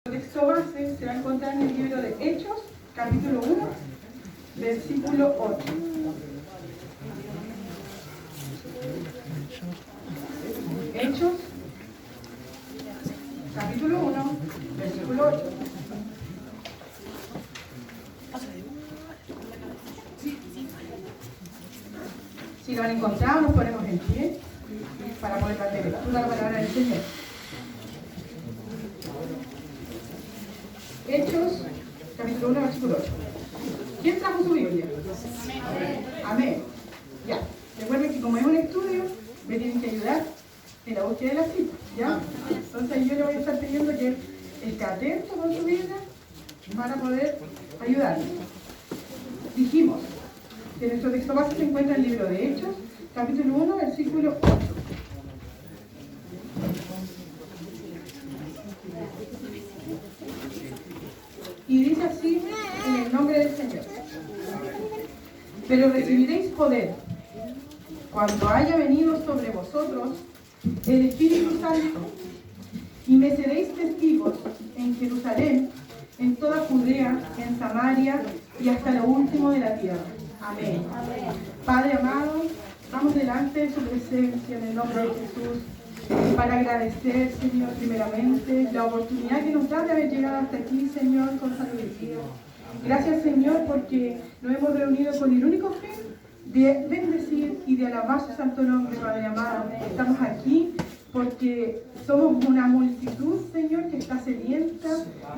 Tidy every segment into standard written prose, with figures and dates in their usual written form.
El texto base se va a encontrar en el libro de Hechos, capítulo 1, versículo 8. Hechos, capítulo 1, versículo 8. Si lo han encontrado, nos ponemos en pie para poder darle lectura a la palabra del Señor. Hechos, capítulo 1, versículo 8. ¿Quién trajo su Biblia? Amén. Ya. Recuerden que como es un estudio, me tienen que ayudar en la búsqueda de la cita. ¿Ya? Entonces yo le voy a estar pidiendo que esté atento con su Biblia para poder ayudarle. Dijimos que nuestro texto base se encuentra en el libro de Hechos, capítulo 1, versículo 8. Y dice así en el nombre del Señor: pero recibiréis poder cuando haya venido sobre vosotros el Espíritu Santo, y me seréis testigos en Jerusalén, en toda Judea, en Samaria y hasta lo último de la tierra. Amén. Padre amado, vamos delante de su presencia en el nombre de Jesús para agradecer, Señor, primeramente la oportunidad que nos da de haber llegado hasta aquí, Señor, con salud y vida. Gracias, Señor, porque nos hemos reunido con el único fin de bendecir y de alabar su santo nombre, Padre amado. Estamos aquí porque somos una multitud, Señor, que está sedienta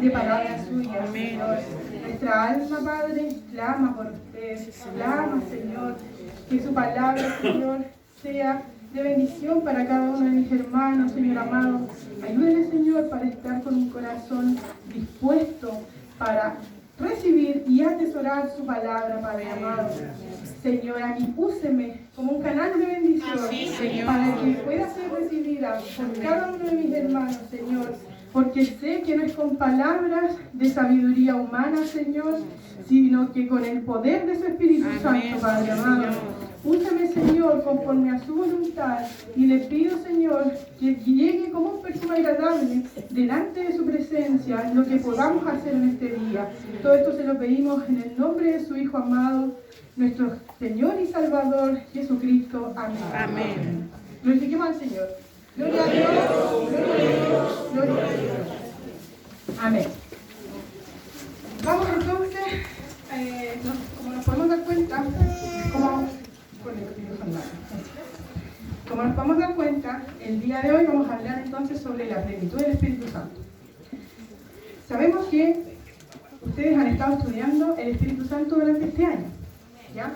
de palabras suyas, Señor. Nuestra alma, Padre, clama por usted, clama, Señor, que su palabra, Señor, sea de bendición para cada uno de mis hermanos, Señor amado. Ayúdele, Señor, para estar con un corazón dispuesto para recibir y atesorar su palabra, Padre amado. Señor, a mí úseme como un canal de bendición para que pueda ser recibida por cada uno de mis hermanos, Señor, porque sé que no es con palabras de sabiduría humana, Señor, sino que con el poder de su Espíritu Santo, Padre amado. Úsame, Señor, conforme a su voluntad, y le pido, Señor, que llegue como un perfume agradable delante de su presencia lo que podamos hacer en este día. Todo esto se lo pedimos en el nombre de su Hijo amado, nuestro Señor y Salvador, Jesucristo. Amén. Amén. Glorifiquemos al Señor. Gloria a Dios, gloria a Dios, gloria a Dios. Amén. Vamos entonces, como nos podemos dar cuenta, como nos podemos dar cuenta, el día de hoy vamos a hablar entonces sobre la plenitud del Espíritu Santo. Sabemos que ustedes han estado estudiando el Espíritu Santo durante este año, ¿ya?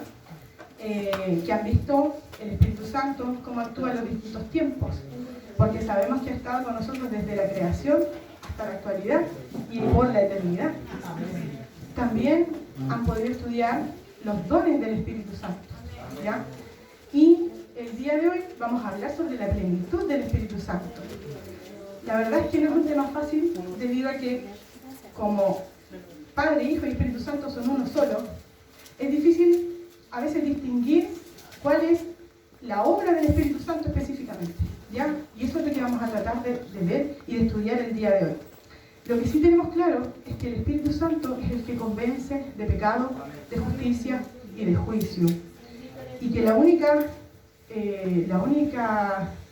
Que han visto el Espíritu Santo, cómo actúa en los distintos tiempos, porque sabemos que ha estado con nosotros desde la creación hasta la actualidad y por la eternidad. También han podido estudiar los dones del Espíritu Santo, ¿ya? Y el día de hoy vamos a hablar sobre la plenitud del Espíritu Santo. La verdad es que no es un tema fácil, debido a que como Padre, Hijo y Espíritu Santo son uno solo, es difícil a veces distinguir cuál es la obra del Espíritu Santo específicamente, ¿ya? Y eso es lo que vamos a tratar de ver y de estudiar el día de hoy. Lo que sí tenemos claro es que el Espíritu Santo es el que convence de pecado, de justicia y de juicio. Y que la única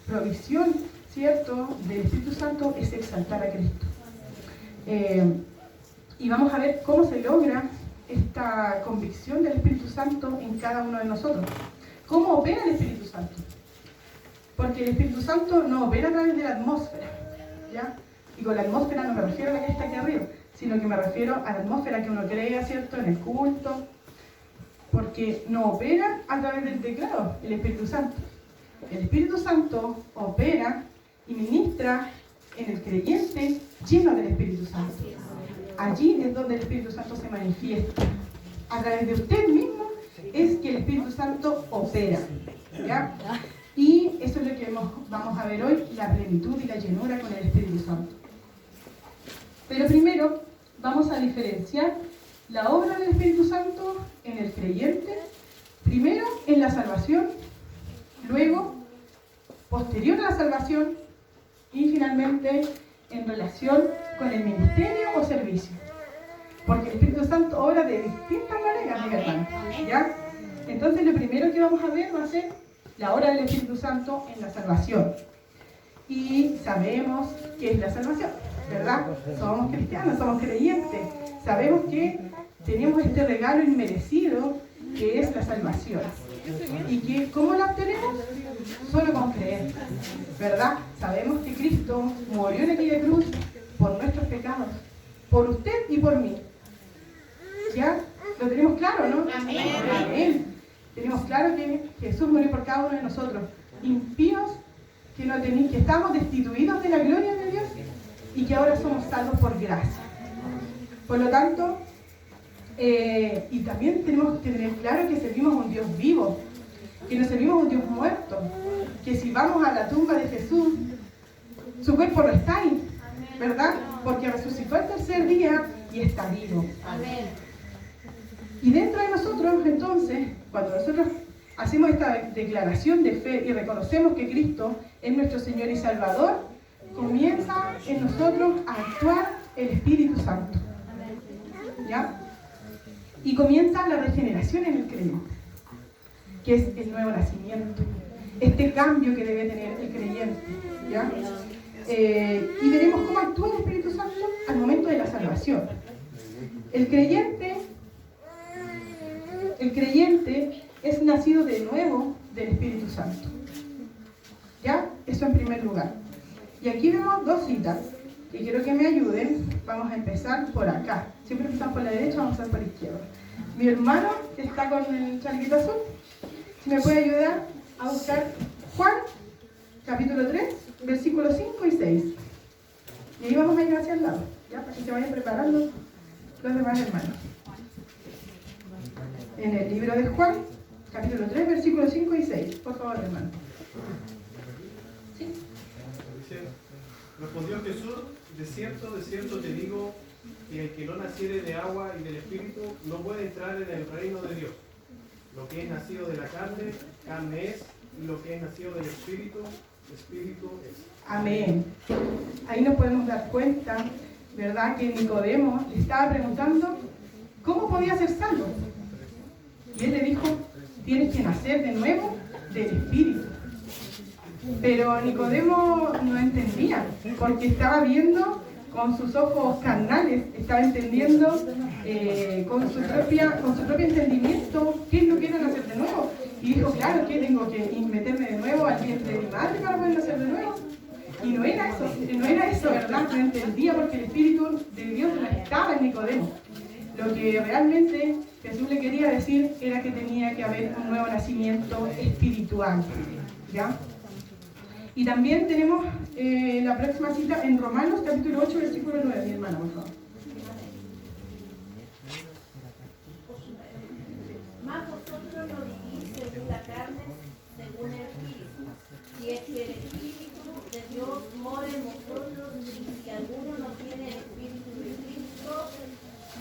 provisión, ¿cierto?, del Espíritu Santo es exaltar a Cristo. Y vamos a ver cómo se logra esta convicción del Espíritu Santo en cada uno de nosotros. ¿Cómo opera el Espíritu Santo? Porque el Espíritu Santo no opera a través de la atmósfera, ¿ya? Y con la atmósfera no me refiero a la que está aquí arriba, sino que me refiero a la atmósfera que uno crea, ¿cierto?, en el culto, porque no opera a través del teclado el Espíritu Santo. El Espíritu Santo opera y ministra en el creyente lleno del Espíritu Santo. Allí es donde el Espíritu Santo se manifiesta. A través de usted mismo es que el Espíritu Santo opera, ¿ya? Y eso es lo que vamos a ver hoy, la plenitud y la llenura con el Espíritu Santo. Pero primero vamos a diferenciar la obra del Espíritu Santo en el creyente, primero en la salvación, luego, posterior a la salvación, y finalmente en relación con el ministerio o servicio. Porque el Espíritu Santo obra de distintas maneras, mi hermano. ¿Ya? Entonces lo primero que vamos a ver va a ser la obra del Espíritu Santo en la salvación. Y sabemos qué es la salvación, ¿verdad? Somos cristianos, somos creyentes. Sabemos que tenemos este regalo inmerecido que es la salvación. ¿Y que cómo la obtenemos? Solo con creer, ¿verdad? Sabemos que Cristo murió en aquella cruz por nuestros pecados, por usted y por mí. ¿Ya? Lo tenemos claro, ¿no? Amén. Amén. Tenemos claro que Jesús murió por cada uno de nosotros, impíos, que estamos destituidos de la gloria de Dios y que ahora somos salvos por gracia. Por lo tanto, y también tenemos que tener claro que servimos a un Dios vivo, que no servimos a un Dios muerto, que si vamos a la tumba de Jesús, su cuerpo no está ahí, ¿verdad? Porque resucitó el tercer día y está vivo. Amén. Y dentro de nosotros, entonces, cuando nosotros hacemos esta declaración de fe y reconocemos que Cristo es nuestro Señor y Salvador, comienza en nosotros a actuar el Espíritu Santo. ¿Ya? Y comienza la regeneración en el creyente, que es el nuevo nacimiento, este cambio que debe tener el creyente. ¿Ya? Y veremos cómo actúa el Espíritu Santo al momento de la salvación. El creyente es nacido de nuevo del Espíritu Santo. ¿Ya? Eso en primer lugar. Y aquí vemos dos citas que quiero que me ayuden. Vamos a empezar por acá. Siempre empezamos por la derecha, vamos a empezar por la izquierda. Mi hermano, que está con el chalequito azul, si me puede ayudar a buscar Juan, capítulo 3, versículos 5 y 6. Y ahí vamos a ir hacia el lado, ¿ya? Para que se vayan preparando los demás hermanos. En el libro de Juan, capítulo 3, versículos 5 y 6. Por favor, hermano. ¿Sí? Respondió Jesús: de cierto te digo, que el que no naciere de agua y del Espíritu no puede entrar en el reino de Dios. Lo que es nacido de la carne, carne es, y lo que es nacido del Espíritu, Espíritu es. Amén. Ahí nos podemos dar cuenta, ¿verdad?, que Nicodemo le estaba preguntando cómo podía ser salvo. Y él le dijo: tienes que nacer de nuevo del Espíritu. Pero Nicodemo no entendía, porque estaba viendo con sus ojos carnales, estaba entendiendo con su propio entendimiento qué es lo que era nacer de nuevo. Y dijo: claro, que tengo que meterme de nuevo al vientre de mi madre para poder nacer de nuevo. Y no era eso, ¿verdad? No entendía, porque el Espíritu de Dios no estaba en Nicodemo. Lo que realmente Jesús le quería decir era que tenía que haber un nuevo nacimiento espiritual, ¿ya? Y también tenemos la próxima cita en Romanos, capítulo 8, versículo 9, mi hermana, por favor. Mas vosotros no vivís según la carne, según el Espíritu. Y es que el Espíritu de Dios mora en vosotros, y si alguno no tiene el Espíritu de Cristo,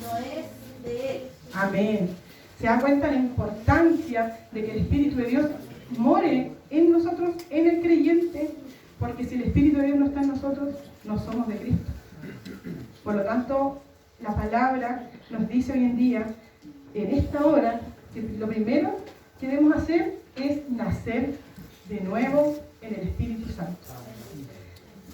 no es de él. Amén. ¿Se da cuenta la importancia de que el Espíritu de Dios more en nosotros, en el creyente? Porque si el Espíritu de Dios no está en nosotros, no somos de Cristo. Por lo tanto, la palabra nos dice hoy en día, en esta hora, que lo primero que debemos hacer es nacer de nuevo en el Espíritu Santo.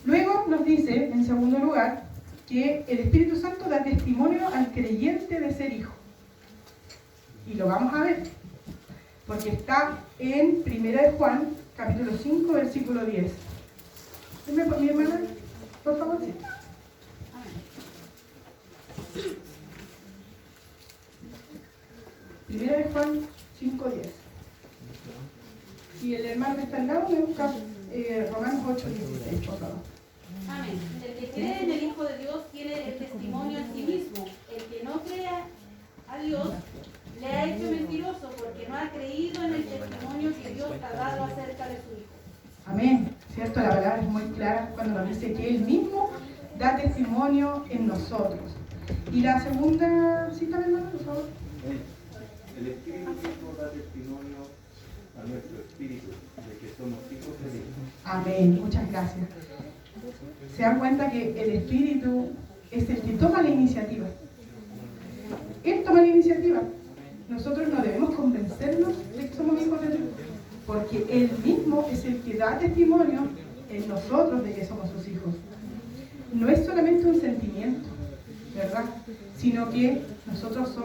Luego nos dice, en segundo lugar, que el Espíritu Santo da testimonio al creyente de ser hijo. Y lo vamos a ver, porque está en 1 de Juan, capítulo 5, versículo 10. Dime, mi hermana, por favor, sí. Primera de Juan 5:10. Y el hermano que está al lado me busca Romanos 8:16, por favor. Amén. El que cree en el Hijo de Dios tiene el testimonio en sí mismo. El que no cree a Dios le ha hecho mentiroso, porque no ha creído en el testimonio que Dios ha dado acerca de su Hijo. Amén. ¿Cierto? La palabra es muy clara cuando nos dice que Él mismo da testimonio en nosotros. Y la segunda cita, hermano, por favor. El Espíritu mismo da testimonio a nuestro espíritu de que somos hijos de Dios. Amén. Muchas gracias. Se dan cuenta que el Espíritu es el que toma la iniciativa. Él toma la iniciativa. Nosotros no debemos convencernos de que somos hijos de Dios, porque Él mismo es el que da testimonio en nosotros de que somos sus hijos. No es solamente un sentimiento, ¿verdad? Sino que nosotros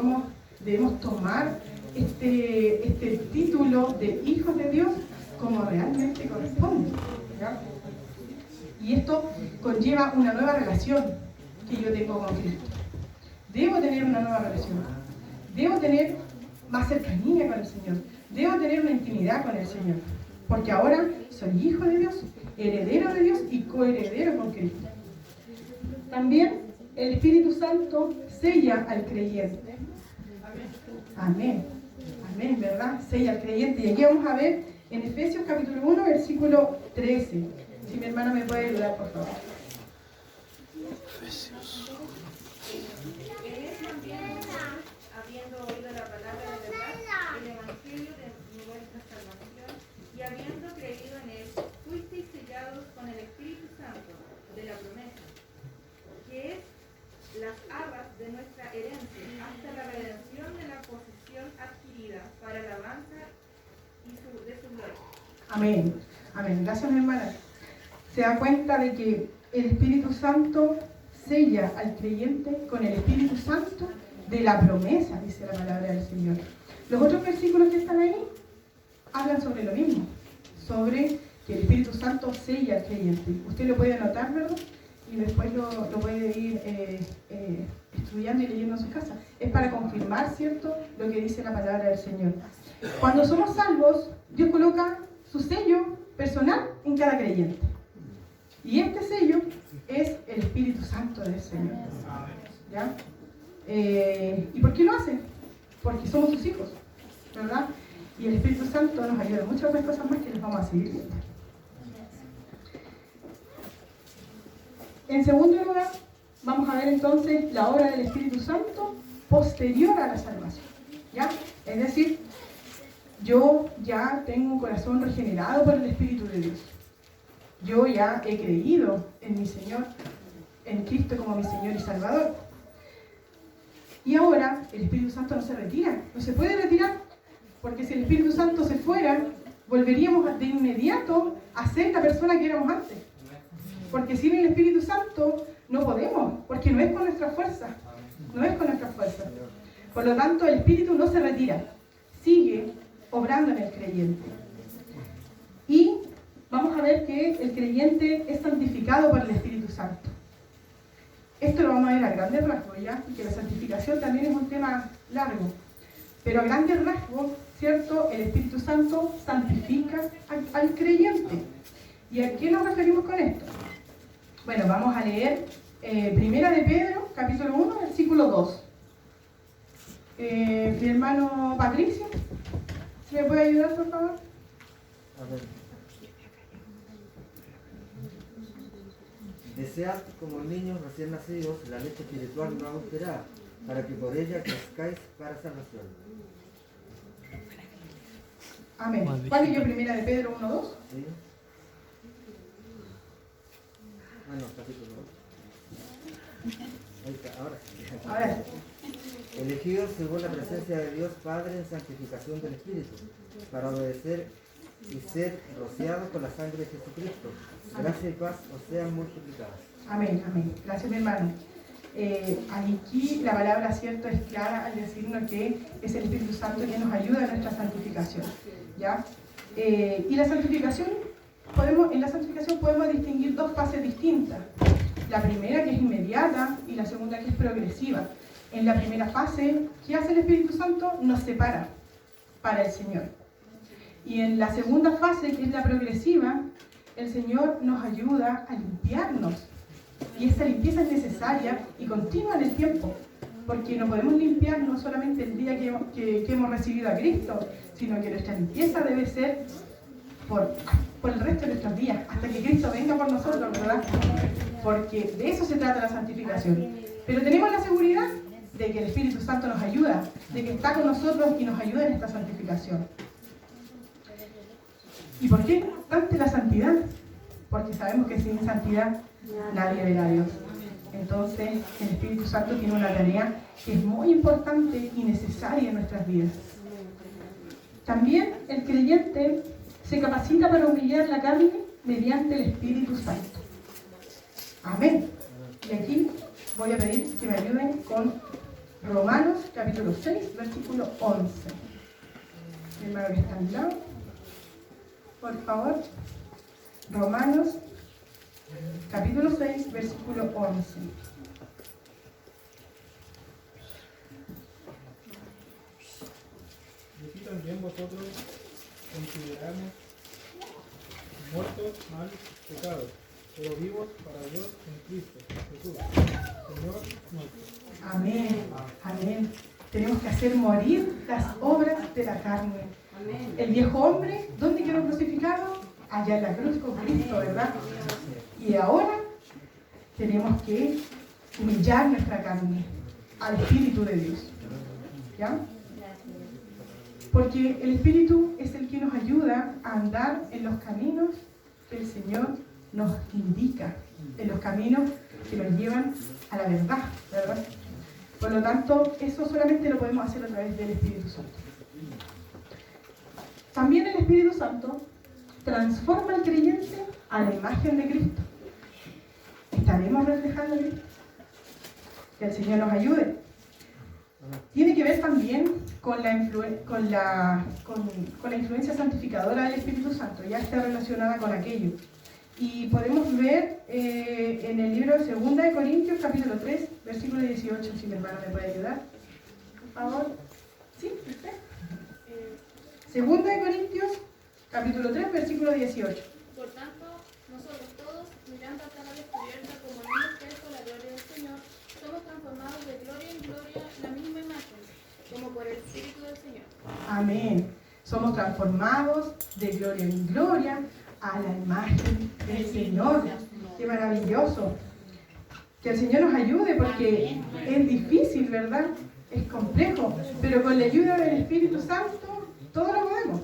debemos tomar este título de hijos de Dios como realmente corresponde, ¿verdad? Y esto conlleva una nueva relación que yo tengo con Cristo. Debo tener una nueva relación. Debo tener más cercanía con el Señor. Debo tener una intimidad con el Señor. Porque ahora soy hijo de Dios, heredero de Dios y coheredero con Cristo. También el Espíritu Santo sella al creyente. Amén. Amén, ¿verdad? Sella al creyente. Y aquí vamos a ver en Efesios capítulo 1, versículo 13. Si mi hermana me puede ayudar, por favor. Habiendo oído la palabra de verdad, el evangelio de nuestra salvación, y habiendo creído en él, fuisteis sellados con el Espíritu Santo de la promesa, que es las arras de nuestra herencia, hasta la redención de la posesión adquirida para la alabanza de su gloria. Amén. Amén. Gracias, mi hermana. Se da cuenta de que el Espíritu Santo sella al creyente con el Espíritu Santo de la promesa, dice la palabra del Señor. Los otros versículos que están ahí hablan sobre lo mismo, sobre que el Espíritu Santo sella al creyente. Usted lo puede anotar, ¿verdad? Y después lo puede ir estudiando y leyendo en su casa. Es para confirmar, ¿cierto?, lo que dice la palabra del Señor. Cuando somos salvos, Dios coloca su sello personal en cada creyente. Y este sello es el Espíritu Santo del Señor. ¿Ya? ¿Y por qué lo hace? Porque somos sus hijos, ¿verdad? Y el Espíritu Santo nos ayuda en muchas otras cosas más que les vamos a seguir viendo. En segundo lugar, vamos a ver entonces la obra del Espíritu Santo posterior a la salvación, ¿ya? Es decir, yo ya tengo un corazón regenerado por el Espíritu de Dios. Yo ya he creído en mi Señor, en Cristo como mi Señor y Salvador. Y ahora el Espíritu Santo no se retira, no se puede retirar, porque si el Espíritu Santo se fuera, volveríamos de inmediato a ser la persona que éramos antes. Porque sin el Espíritu Santo no podemos, porque no es con nuestra fuerza, no es con nuestra fuerza. Por lo tanto, el Espíritu no se retira, sigue obrando en el creyente. Y vamos a ver que el creyente es santificado por el Espíritu Santo. Esto lo vamos a ver a grandes rasgos, ¿ya? Porque la santificación también es un tema largo. Pero a grandes rasgos, ¿cierto? El Espíritu Santo santifica al creyente. ¿Y a qué nos referimos con esto? Bueno, vamos a leer Primera de Pedro, capítulo 1, versículo 2. Mi hermano Patricio, ¿se me puede ayudar, por favor? A ver. Desead como niños recién nacidos la leche espiritual no adulterada, para que por ella crezcáis para salvación. Amén. ¿Cuál leyó Primera de Pedro 1, 2? ¿Sí? Ah, no, capítulo 2. Ahí está, ahora sí. A ver. Elegidos según la presencia de Dios Padre en santificación del Espíritu, para obedecer y ser rociados con la sangre de Jesucristo. Gracia y paz os sean multiplicadas. Amén, amén. Gracias, mi hermano. Aquí la palabra, cierto, es clara al decirnos que es el Espíritu Santo que nos ayuda en nuestra santificación, ¿ya? Y la santificación, en la santificación podemos distinguir dos fases distintas. La primera, que es inmediata, y la segunda, que es progresiva. En la primera fase, ¿qué hace el Espíritu Santo? Nos separa para el Señor. Y en la segunda fase, que es la progresiva, el Señor nos ayuda a limpiarnos. Y esa limpieza es necesaria y continua en el tiempo, porque no podemos limpiarnos solamente el día que hemos recibido a Cristo, sino que nuestra limpieza debe ser por el resto de nuestros días, hasta que Cristo venga por nosotros, ¿verdad? Porque de eso se trata la santificación. Pero tenemos la seguridad de que el Espíritu Santo nos ayuda, de que está con nosotros y nos ayuda en esta santificación. ¿Y por qué es importante la santidad? Porque sabemos que sin santidad nadie verá a Dios. Entonces, el Espíritu Santo tiene una tarea que es muy importante y necesaria en nuestras vidas. También el creyente se capacita para humillar la carne mediante el Espíritu Santo. Amén. Y aquí voy a pedir que me ayuden con Romanos capítulo 6, versículo 11. Mi hermano que está al lado, por favor. Romanos capítulo 6, versículo 11. Y aquí también vosotros consideramos muertos al pecado, pero vivos para Dios en Cristo Jesús, Señor nuestro. Amén. Amén. Tenemos que hacer morir las obras de la carne. El viejo hombre, ¿dónde quedó crucificado? Allá en la cruz con Cristo, ¿verdad? Y ahora tenemos que humillar nuestra carne al Espíritu de Dios. ¿Ya? Porque el Espíritu es el que nos ayuda a andar en los caminos que el Señor nos indica, en los caminos que nos llevan a la verdad, ¿verdad? Por lo tanto, eso solamente lo podemos hacer a través del Espíritu Santo. También el Espíritu Santo transforma al creyente a la imagen de Cristo. ¿Estaremos reflejando a Cristo? Que el Señor nos ayude. Tiene que ver también con la influencia santificadora del Espíritu Santo, ya está relacionada con aquello. Y podemos ver en el libro de 2 de Corintios, capítulo 3, versículo 18, si mi hermano me puede ayudar. Por favor. ¿Sí? ¿Usted? 2 de Corintios, capítulo 3, versículo 18. Por tanto, nosotros todos, mirando a cara descubierta como en un espejo la gloria del Señor, somos transformados de gloria en gloria en la misma imagen, como por el Espíritu del Señor. Amén. Somos transformados de gloria en gloria a la imagen del Señor. ¡Qué maravilloso! Que el Señor nos ayude porque es difícil, ¿verdad? Es complejo, pero con la ayuda del Espíritu Santo todo lo podemos.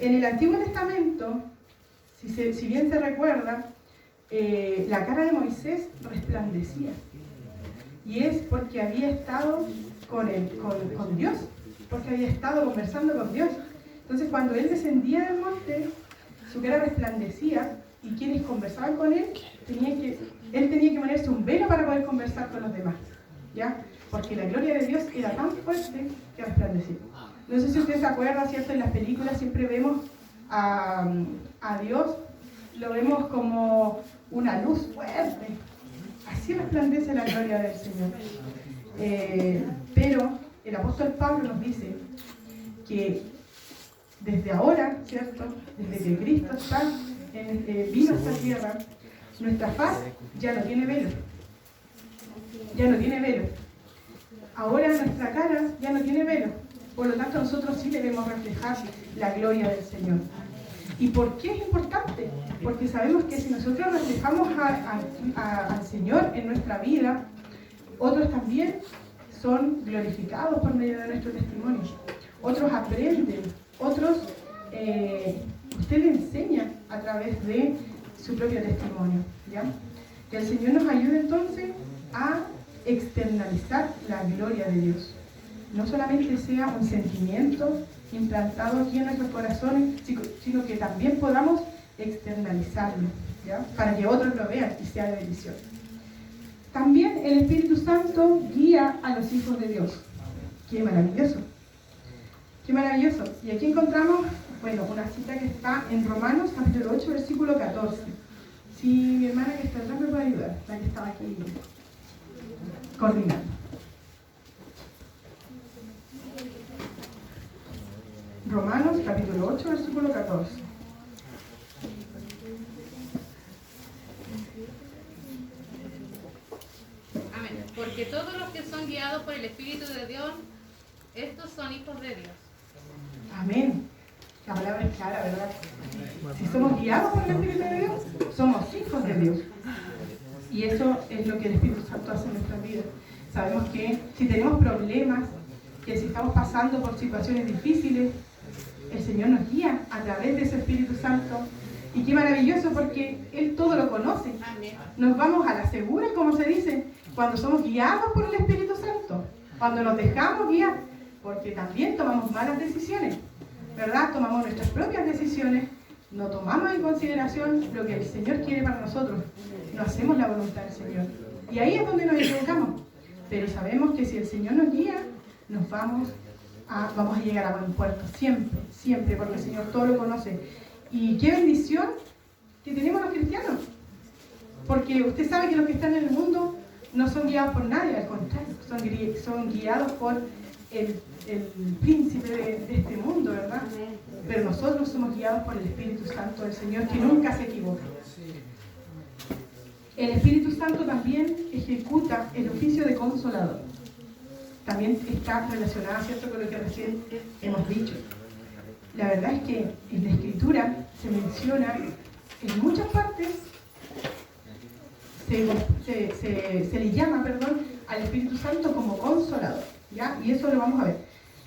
En el Antiguo Testamento, si bien se recuerda, la cara de Moisés resplandecía. Y es porque había estado con Dios, porque había estado conversando con Dios. Entonces cuando él descendía del monte, su cara resplandecía y quienes conversaban con él, él tenía que ponerse un velo para poder conversar con los demás, ¿ya? Porque la gloria de Dios era tan fuerte que resplandecía. No sé si usted se acuerda, ¿cierto? En las películas siempre vemos a Dios, lo vemos como una luz fuerte. Así resplandece la gloria del Señor. Pero el apóstol Pablo nos dice que desde ahora, ¿cierto? Desde que Cristo vino a esta tierra, nuestra faz ya no tiene velo. Ya no tiene velo. Ahora nuestra cara ya no tiene velo. Por lo tanto, nosotros sí debemos reflejar la gloria del Señor. ¿Y por qué es importante? Porque sabemos que si nosotros reflejamos al Señor en nuestra vida, otros también son glorificados por medio de nuestro testimonio. Otros aprenden, otros usted le enseña a través de su propio testimonio, ¿ya? Que el Señor nos ayude entonces a externalizar la gloria de Dios. No solamente sea un sentimiento implantado aquí en nuestros corazones, sino que también podamos externalizarlo, ¿ya? Para que otros lo vean y sea de bendición. También el Espíritu Santo guía a los hijos de Dios. ¡Qué maravilloso! ¡Qué maravilloso! Y aquí encontramos, bueno, una cita que está en Romanos, capítulo 8, versículo 14. Si mi hermana que está atrás me puede ayudar, la que estaba aquí coordinando. Romanos, capítulo 8, versículo 14. Amén. Porque todos los que son guiados por el Espíritu de Dios, estos son hijos de Dios. Amén. La palabra es clara, ¿verdad? Si somos guiados por el Espíritu de Dios, somos hijos de Dios. Y eso es lo que el Espíritu Santo hace en nuestras vidas. Sabemos que si tenemos problemas, que si estamos pasando por situaciones difíciles, el Señor nos guía a través de ese Espíritu Santo Y qué maravilloso porque Él todo lo conoce. Nos vamos a la segura, como se dice, cuando somos guiados por el Espíritu Santo, cuando nos dejamos guiar, porque también tomamos malas decisiones, ¿verdad? Tomamos nuestras propias decisiones, no tomamos en consideración lo que el Señor quiere para nosotros, no hacemos la voluntad del Señor. Y ahí es donde nos equivocamos. Pero sabemos que si el Señor nos guía, nos vamos a llegar a buen puerto, siempre, siempre, porque el Señor todo lo conoce. Y qué bendición que tenemos los cristianos, porque usted sabe que los que están en el mundo no son guiados por nadie, al contrario, son guiados por el príncipe de este mundo, ¿verdad? Pero nosotros somos guiados por el Espíritu Santo del Señor, que nunca se equivoca. El Espíritu Santo también ejecuta el oficio de consolador. También está relacionada, ¿cierto?, con lo que recién hemos dicho. La verdad es que en la Escritura se menciona en muchas partes, se le llama, al Espíritu Santo como consolador, ¿ya? Y eso lo vamos a ver.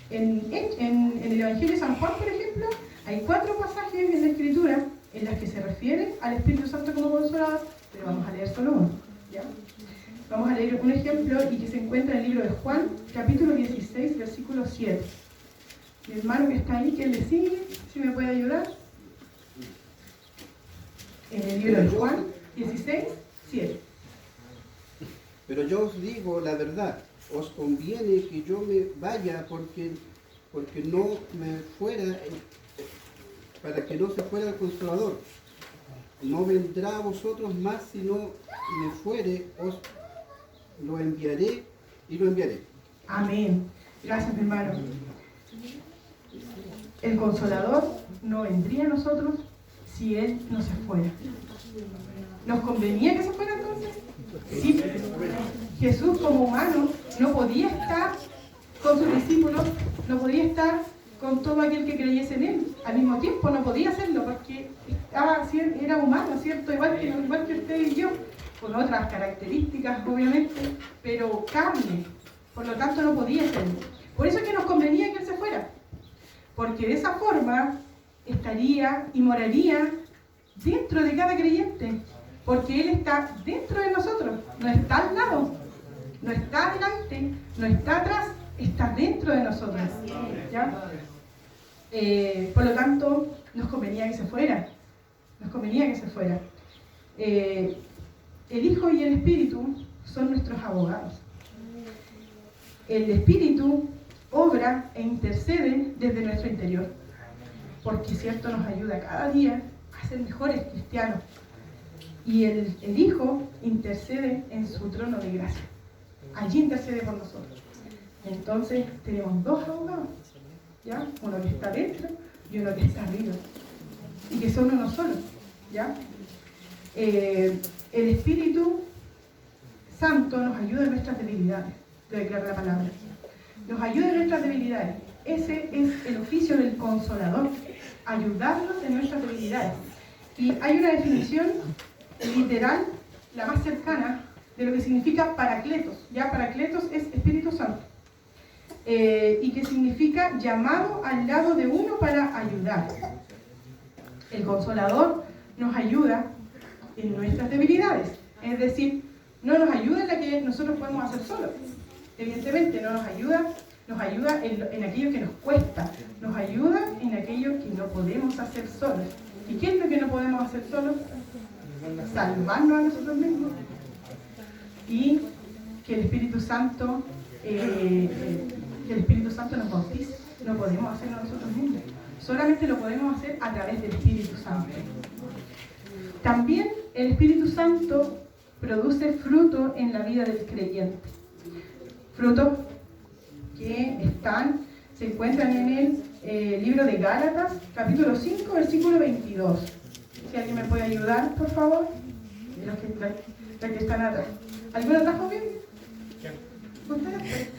En el Evangelio de San Juan, por ejemplo, hay 4 pasajes en la Escritura en las que se refiere al Espíritu Santo como consolador, pero vamos a leer solo uno, ¿ya? Vamos a leer un ejemplo y que se encuentra en el libro de Juan, capítulo 16, versículo 7. Mi hermano que está ahí, que le sigue, si me puede ayudar. En el libro de Juan 16, 7. Pero yo os digo la verdad, os conviene que yo me vaya porque no me fuera, para que no se fuera el Consolador. No vendrá a vosotros más, si no me fuere, os lo enviaré y lo enviaré. Amén. Gracias, mi hermano. El Consolador no vendría a nosotros si Él no se fuera. ¿Nos convenía que se fuera entonces? Sí. Jesús como humano no podía estar con sus discípulos, no podía estar con todo aquel que creyese en Él. Al mismo tiempo no podía hacerlo porque era humano, ¿cierto? Igual que usted y yo, con otras características obviamente, pero carne. Por lo tanto no podía hacerlo. Por eso es que nos convenía que Él se fuera. Porque de esa forma estaría y moraría dentro de cada creyente. Porque Él está dentro de nosotros, no está al lado, no está adelante, no está atrás, está dentro de nosotros, ¿ya? Por lo tanto, nos convenía que se fuera, El Hijo y el Espíritu son nuestros abogados. El Espíritu obra e intercede desde nuestro interior, porque cierto nos ayuda cada día a ser mejores cristianos. Y el Hijo intercede en su trono de gracia. Allí intercede por nosotros. Entonces tenemos 2 abogados, ¿ya? Uno que está dentro y uno que está arriba. Y que son uno solo, ¿ya? El Espíritu Santo nos ayuda en nuestras debilidades, lo declara la palabra. Nos ayuda en nuestras debilidades. Ese es el oficio del Consolador, ayudarnos en nuestras debilidades. Y hay una definición literal, la más cercana, de lo que significa Paracletos. Ya, Paracletos es Espíritu Santo. Y que significa llamado al lado de uno para ayudar. El Consolador nos ayuda en nuestras debilidades. Es decir, no nos ayuda en la que nosotros podemos hacer solos. Evidentemente no nos ayuda en aquello que nos cuesta, nos ayuda en aquello que no podemos hacer solos. ¿Y qué es lo que no podemos hacer solos? Salvarnos a nosotros mismos. Y que el Espíritu Santo nos bautice. No podemos hacerlo nosotros mismos. Solamente lo podemos hacer a través del Espíritu Santo. También el Espíritu Santo produce fruto en la vida del creyente. Frutos que se encuentran en el libro de Gálatas, capítulo 5, versículo 22. Si alguien me puede ayudar, por favor. Los que están atrás. ¿Alguno trajo bien? ¿Ustedes?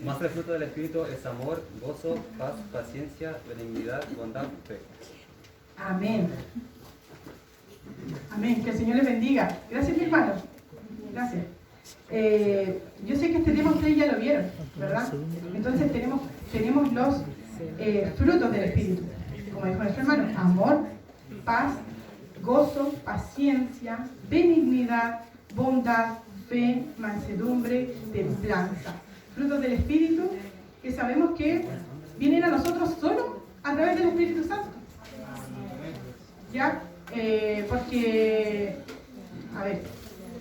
Más el fruto del Espíritu es amor, gozo, paz, paciencia, benignidad, bondad, fe. Amén. Amén. Que el Señor les bendiga. Gracias, mi hermano. Gracias. Yo sé que este tema ustedes ya lo vieron, ¿verdad? Entonces tenemos los frutos del Espíritu. Como dijo nuestro hermano, amor, paz, gozo, paciencia, benignidad, bondad, fe, mansedumbre, templanza. Frutos del Espíritu que sabemos que vienen a nosotros solo a través del Espíritu Santo. ¿Ya? Porque, a ver,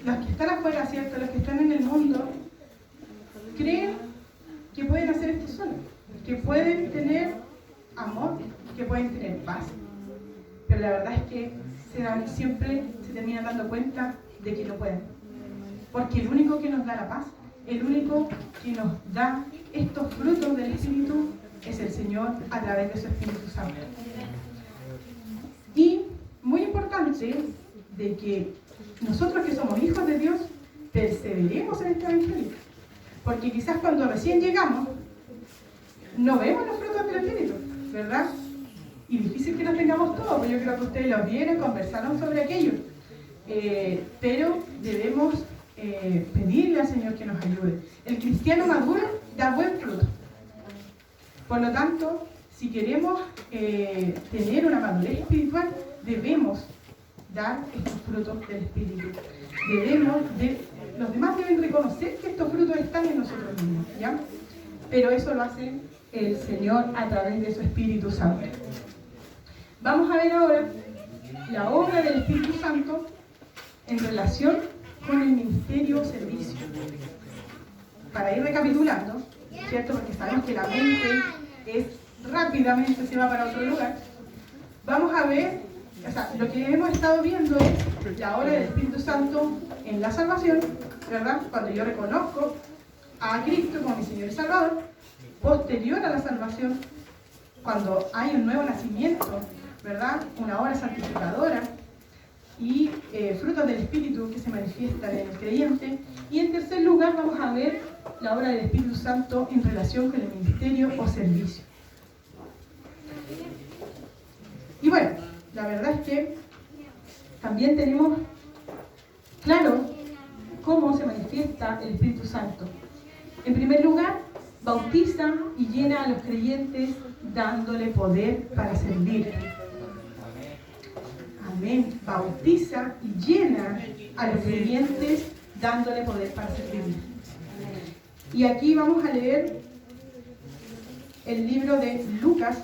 los que están afuera, ¿cierto? Los que están en el mundo, creen que pueden hacer esto solo, que pueden tener amor, que pueden tener paz. Pero la verdad es que siempre se terminan dando cuenta de que no pueden. Porque el único que nos da la paz, el único que nos da estos frutos del Espíritu es el Señor a través de su Espíritu Santo. Y muy importante de que nosotros que somos hijos de Dios perseveremos en este evangelio. Porque quizás cuando recién llegamos no vemos los frutos del Espíritu, ¿verdad? Y difícil que los tengamos todos, porque yo creo que ustedes los vieron, conversaron sobre aquello. Pero debemos pedirle al Señor que nos ayude. El cristiano maduro da buen fruto. Por lo tanto, si queremos tener una madurez espiritual, debemos dar estos frutos del Espíritu. Los demás deben reconocer que estos frutos están en nosotros mismos, ¿ya? Pero eso lo hace el Señor a través de su Espíritu Santo. Vamos a ver ahora la obra del Espíritu Santo en relación con el ministerio o servicio. Para ir recapitulando, ¿cierto? Porque sabemos que la mente rápidamente se va para otro lugar. Vamos a ver, o sea, lo que hemos estado viendo es la obra del Espíritu Santo en la salvación, ¿verdad? Cuando yo reconozco a Cristo como mi Señor y Salvador. Posterior a la salvación, cuando hay un nuevo nacimiento, ¿verdad? Una obra santificadora y frutos del Espíritu que se manifiestan en el creyente. Y en tercer lugar vamos a ver la obra del Espíritu Santo en relación con el ministerio o servicio. Y bueno, la verdad es que también tenemos claro cómo se manifiesta el Espíritu Santo. En primer lugar, bautiza y llena a los creyentes dándole poder para servir. Amén. Bautiza y llena a los creyentes dándole poder para servir. Y aquí vamos a leer el libro de Lucas,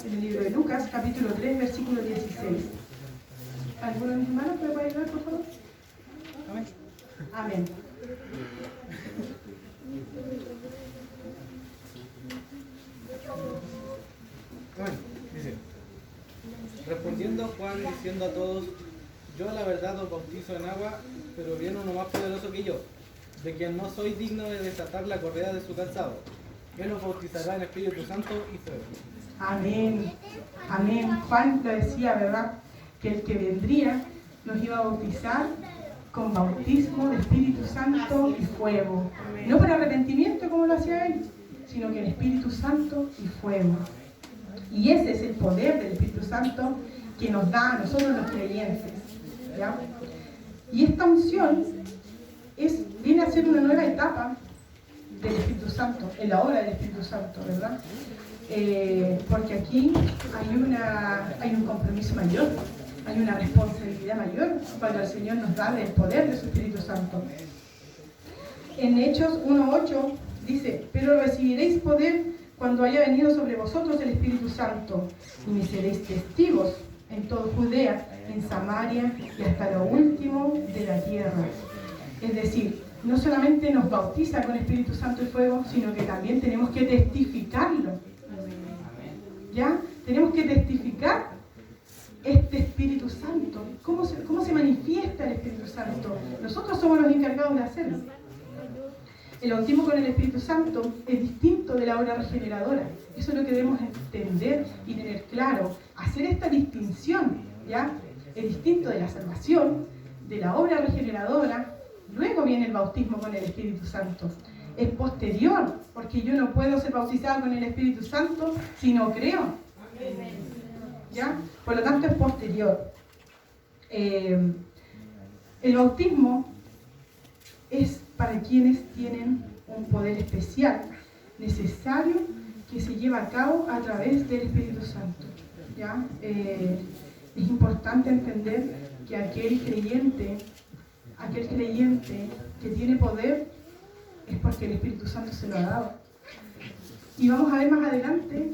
capítulo 3, versículo 16. ¿Alguno de mis hermanos me puede ayudar, por favor? Amén. Bueno, dice: respondiendo Juan diciendo a todos: yo la verdad os bautizo en agua, pero viene uno más poderoso que yo, de quien no soy digno de desatar la correa de su calzado. Él os bautizará en Espíritu Santo y fuego. Amén. Amén. Juan lo decía, ¿verdad? Que el que vendría nos iba a bautizar con bautismo de Espíritu Santo y fuego. No por arrepentimiento como lo hacía él, sino que en Espíritu Santo y fuego. Y ese es el poder del Espíritu Santo que nos da a nosotros los creyentes, ¿ya? Y esta unción viene a ser una nueva etapa del Espíritu Santo, en la obra del Espíritu Santo, ¿verdad? Porque aquí hay un compromiso mayor, hay una responsabilidad mayor cuando el Señor nos da el poder de su Espíritu Santo. En Hechos 1:8 dice: pero recibiréis poder cuando haya venido sobre vosotros el Espíritu Santo, y me seréis testigos en toda Judea, en Samaria y hasta lo último de la tierra. Es decir, no solamente nos bautiza con Espíritu Santo y fuego, sino que también tenemos que testificarlo. ¿Ya? Tenemos que testificar este Espíritu Santo. ¿Cómo se manifiesta el Espíritu Santo? Nosotros somos los encargados de hacerlo. El bautismo con el Espíritu Santo es distinto de la obra regeneradora. Eso es lo que debemos entender y tener claro. Hacer esta distinción, ¿ya? Es distinto de la salvación, de la obra regeneradora. Luego viene el bautismo con el Espíritu Santo. Es posterior, porque yo no puedo ser bautizado con el Espíritu Santo si no creo. ¿Ya? Por lo tanto, es posterior. El bautismo es para quienes tienen un poder especial, necesario, que se lleva a cabo a través del Espíritu Santo. ¿Ya? es importante entender que aquel creyente que tiene poder es porque el Espíritu Santo se lo ha dado. Y vamos a ver más adelante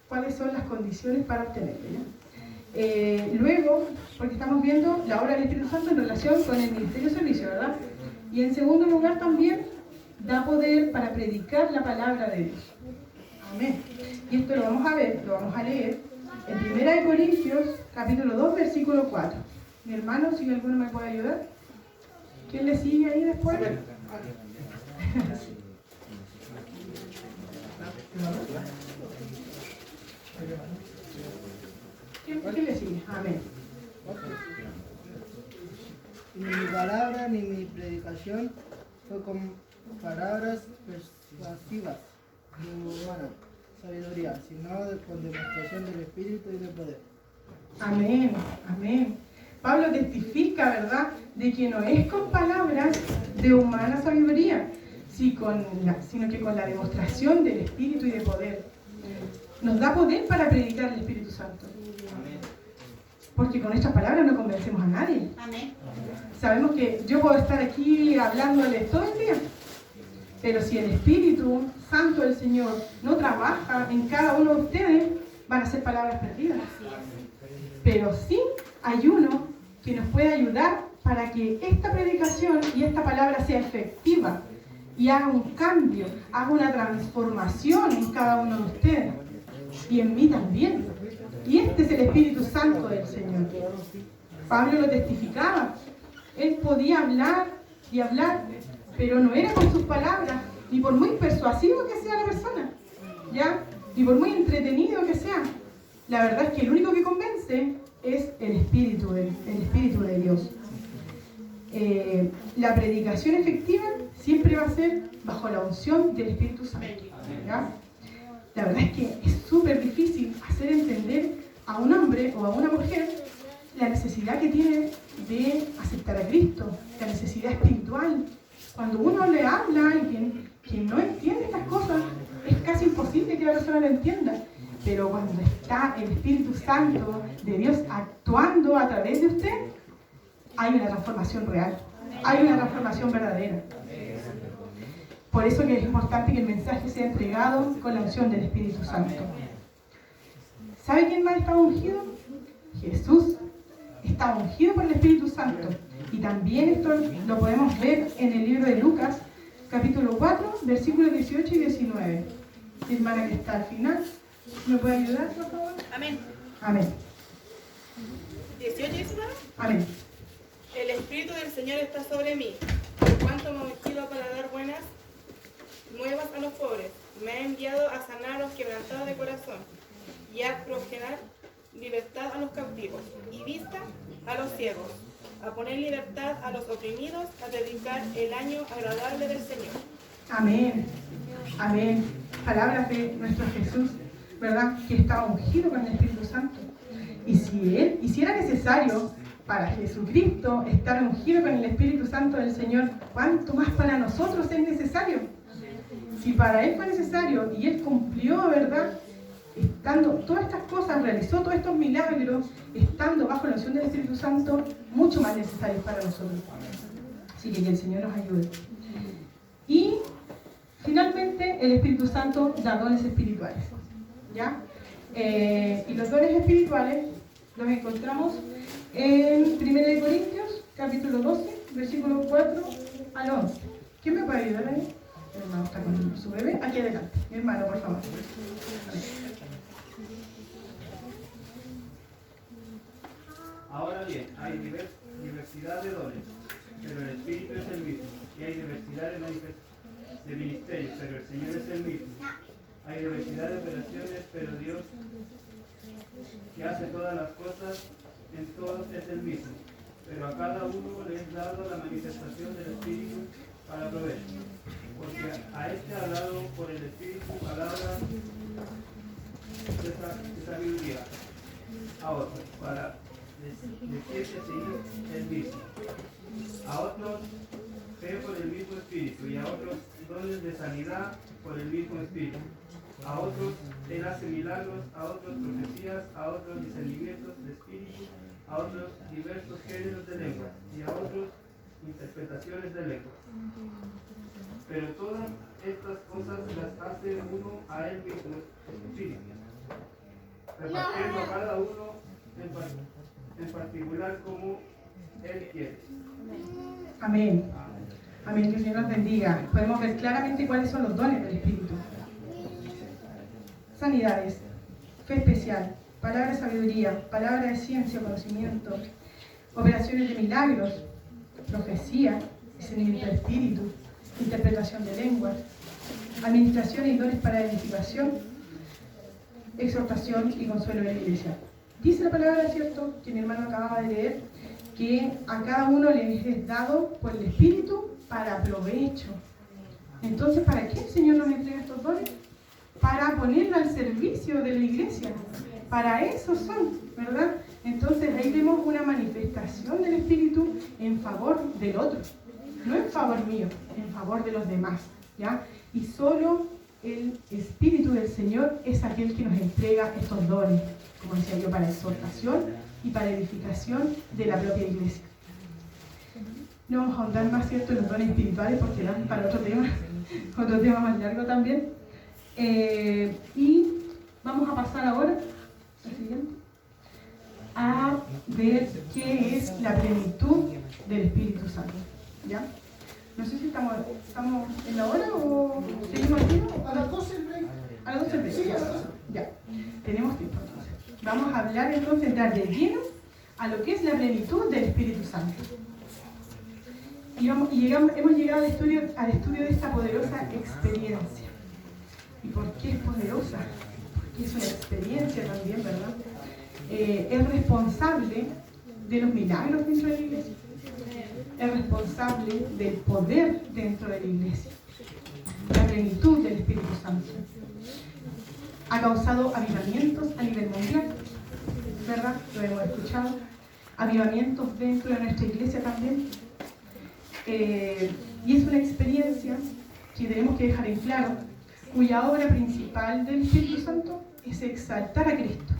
cuáles son las condiciones para obtenerlo, ¿ya? Luego, porque estamos viendo la obra del Espíritu Santo en relación con el ministerio de servicio, ¿verdad? Y en segundo lugar también da poder para predicar la palabra de Dios. Amén. Y esto lo vamos a ver, lo vamos a leer en 1 Corintios, capítulo 2, versículo 4. Mi hermano, si alguno me puede ayudar. ¿Quién le sigue ahí después? ¿Quién le sigue? Amén. Ni mi palabra ni mi predicación fue con palabras persuasivas de humana sabiduría, sino con demostración del Espíritu y del poder. Amén, amén. Pablo testifica, ¿verdad?, de que no es con palabras de humana sabiduría, sino que con la demostración del Espíritu y de poder. Nos da poder para predicar el Espíritu Santo. Porque con estas palabras no convencemos a nadie. Amén. Sabemos que yo puedo estar aquí hablándoles todo el día, pero si el Espíritu Santo del Señor no trabaja en cada uno de ustedes, van a ser palabras perdidas. Pero sí hay uno que nos puede ayudar para que esta predicación y esta palabra sea efectiva y haga un cambio, haga una transformación en cada uno de ustedes y en mí también. Y este es el Espíritu Santo del Señor. Pablo lo testificaba. Él podía hablar y hablar, pero no era con sus palabras, ni por muy persuasivo que sea la persona, ¿ya? Ni por muy entretenido que sea. La verdad es que el único que convence es el Espíritu de Dios. La predicación efectiva siempre va a ser bajo la unción del Espíritu Santo, ¿ya? La verdad es que es súper difícil hacer entender a un hombre o a una mujer la necesidad que tiene de aceptar a Cristo, la necesidad espiritual. Cuando uno le habla a alguien que no entiende estas cosas, es casi imposible que la persona lo entienda. Pero cuando está el Espíritu Santo de Dios actuando a través de usted, hay una transformación real, hay una transformación verdadera. Por eso que es importante que el mensaje sea entregado con la unción del Espíritu Santo. ¿Sabe quién más está ungido? Jesús está ungido por el Espíritu Santo. Y también esto lo podemos ver en el libro de Lucas, capítulo 4, versículos 18 y 19. Mi hermana que está al final, ¿me puede ayudar, por favor? Amén. Amén. 18 y 19. Amén. El Espíritu del Señor está sobre mí, por cuanto me ha ungido para dar buenas nuevas a los pobres. Me ha enviado a sanar a los quebrantados de corazón y a proclamar libertad a los cautivos y vista a los ciegos, a poner libertad a los oprimidos, a predicar el año agradable del Señor. Amén. Amén. Palabras de nuestro Jesús, ¿verdad? Que estaba ungido con el Espíritu Santo. Y si era necesario para Jesucristo estar ungido con el Espíritu Santo del Señor, ¿cuánto más para nosotros es necesario? Si para Él fue necesario y Él cumplió, ¿verdad?, estando todas estas cosas, realizó todos estos milagros, estando bajo la unción del Espíritu Santo, mucho más necesarios para nosotros. Así que el Señor nos ayude. Y finalmente el Espíritu Santo da dones espirituales, ¿ya? Y los dones espirituales los encontramos en 1 Corintios, capítulo 12, versículos 4 al 11. ¿Quién me puede ayudar ahí? Mi hermano está con su bebé. Aquí adelante. Mi hermano, por favor. Ahora bien, hay diversidad de dones, pero el Espíritu es el mismo. Y hay diversidad de ministerios, pero el Señor es el mismo. Hay diversidad de operaciones, pero Dios, que hace todas las cosas en todos, es el mismo. Pero a cada uno le es dado la manifestación del Espíritu para provecho. Porque a este ha dado por el Espíritu palabras de sabiduría, a otros para decir que sí el mismo, a otros fe por el mismo Espíritu y a otros dones de sanidad por el mismo Espíritu, a otros Él hace milagros, a otros profecías, a otros discernimientos de espíritu, a otros diversos géneros de lengua y a otros interpretaciones de lengua. Pero todas estas cosas las hace uno a Él mismo, Espíritu, repartiendo a cada uno en particular como Él quiere. Amén. Amén, que el Señor nos bendiga. Podemos ver claramente cuáles son los dones del Espíritu. Sanidades, fe especial, palabra de sabiduría, palabra de ciencia, conocimiento, operaciones de milagros, profecía, discernimiento de espíritu, interpretación de lenguas, administración y dones para edificación, exhortación y consuelo de la iglesia. Dice la palabra, ¿cierto?, que mi hermano acababa de leer, que a cada uno les es dado por el Espíritu para provecho. Entonces, ¿para qué el Señor nos entrega estos dones? Para ponerlo al servicio de la iglesia. Para eso son, ¿verdad? Entonces ahí vemos una manifestación del Espíritu en favor del otro. No en favor mío, en favor de los demás, ¿ya? Y solo el Espíritu del Señor es aquel que nos entrega estos dones, como decía yo, para exhortación y para edificación de la propia iglesia. No vamos a ahondar más, ¿cierto?, en los dones espirituales porque dan para otro tema más largo también. Y vamos a pasar ahora al siguiente, a ver qué es la plenitud del Espíritu Santo. ¿Ya? No sé si estamos en la hora o seguimos aquí. A las 12 el break. A las 12 el break. Sí, a las 12. Ya, tenemos tiempo entonces. Vamos a hablar entonces, entrar de lleno a lo que es la plenitud del Espíritu Santo. Y hemos llegado al estudio de esta poderosa experiencia. ¿Y por qué es poderosa? Porque es una experiencia también, ¿verdad? Es responsable de los milagros dentro de la iglesia. Es responsable del poder dentro de la iglesia. La plenitud del Espíritu Santo. Ha causado avivamientos a nivel mundial, ¿verdad? Lo hemos escuchado. Avivamientos dentro de nuestra iglesia también. Y es una experiencia que tenemos que dejar en claro, cuya obra principal del Espíritu Santo es exaltar a Cristo.